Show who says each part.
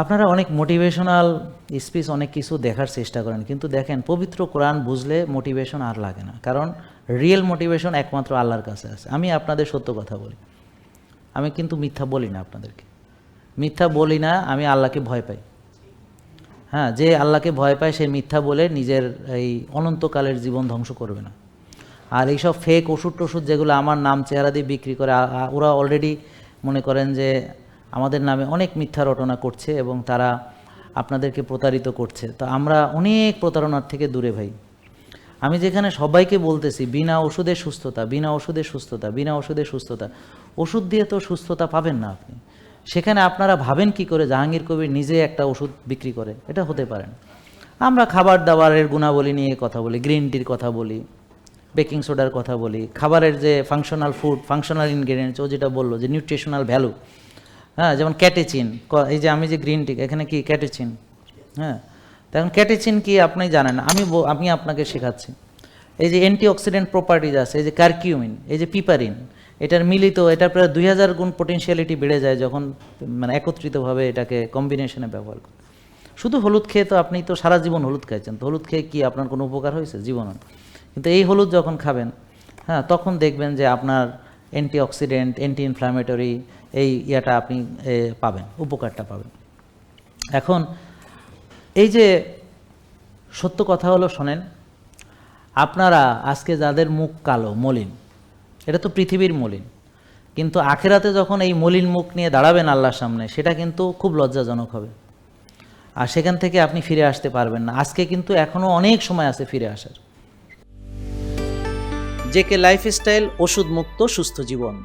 Speaker 1: আপনারা অনেক motivational speech অনেক কিছু দেখার চেষ্টা করেন, কিন্তু দেখেন পবিত্র কোরআন বুঝলে মোটিভেশন আর লাগে না, কারণ রিয়েল মোটিভেশন একমাত্র আল্লাহর কাছে আছে। আমি আপনাদের সত্য কথা বলি, আমি কিন্তু মিথ্যা বলি না, আপনাদেরকে মিথ্যা বলি না। আমি আল্লাহকে ভয় পাই। হ্যাঁ, যে আল্লাহকে ভয় পায় সে মিথ্যা বলে নিজের এই অনন্তকালের জীবন ধ্বংস করবে না। আর এইসব ফেক ওষুধ টষুধ যেগুলো আমার নাম চেহারা দিয়ে বিক্রি করে, ওরা অলরেডি মনে করেন যে আমাদের নামে অনেক মিথ্যা রটনা করছে এবং তারা আপনাদেরকে প্রতারিত করছে। তো আমরা অনেক প্রতারণার থেকে দূরে ভাই। আমি যেখানে সবাইকে বলতেছি বিনা ওষুধে সুস্থতা, বিনা ওষুধে সুস্থতা, বিনা ওষুধে সুস্থতা, ওষুধ দিয়ে তো সুস্থতা পাবেন না আপনি। সেখানে আপনারা ভাবেন কি করে জাহাঙ্গীর কবির নিজে একটা ওষুধ বিক্রি করে? এটা হতে পারে না। আমরা খাবার দাবারের গুণাবলী নিয়ে কথা বলি, গ্রিন টির কথা বলি, বেকিং সোডার কথা বলি, খাবারের যে ফাংশনাল ফুড, ফাংশনাল ইনগ্রেডিয়েন্টস, ও যেটা বললো যে নিউট্রিশনাল ভ্যালু, হ্যাঁ, যেমন ক্যাটেচিন, এই যে আমি যে গ্রিন টি, এখানে কি ক্যাটেচিন, হ্যাঁ, তখন ক্যাটেচিন কি আপনি জানেন? আমি আপনাকে শেখাচ্ছি। এই যে অ্যান্টিঅক্সিডেন্ট প্রপার্টিজ আছে, এই যে কারকিউমিন, এই যে পিপারিন, এটার মিলিত, এটার প্রায় 2000 গুণ পোটেনশিয়ালিটি বেড়ে যায় যখন মানে একত্রিতভাবে এটাকে কম্বিনেশনে ব্যবহার করে। শুধু হলুদ খেয়ে তো আপনি তো সারা জীবন হলুদ খাইছেন, তো হলুদ খেয়ে কি আপনার কোনো উপকার হয়েছে? জীবনে। কিন্তু এই হলুদ যখন খাবেন, হ্যাঁ, তখন দেখবেন যে আপনার অ্যান্টিঅক্সিডেন্ট, অ্যান্টি ইনফ্ল্যামেটরি এই ইয়াটা আপনি পাবেন, উপকারটা পাবেন। এখন এই যে সত্য কথা হলো, শোনেন, আপনারা আজকে যাদের মুখ কালো, মলিন, এটা তো পৃথিবীর মলিন, কিন্তু আখেরাতে যখন এই মলিন মুখ নিয়ে দাঁড়াবেন আল্লাহর সামনে, সেটা কিন্তু খুব লজ্জাজনক হবে, আর সেখান থেকে আপনি ফিরে আসতে পারবেন না। আজকে কিন্তু এখনও অনেক সময় আছে ফিরে আসার। জেকে লাইফস্টাইল, ওষুধ মুক্ত সুস্থ জীবন।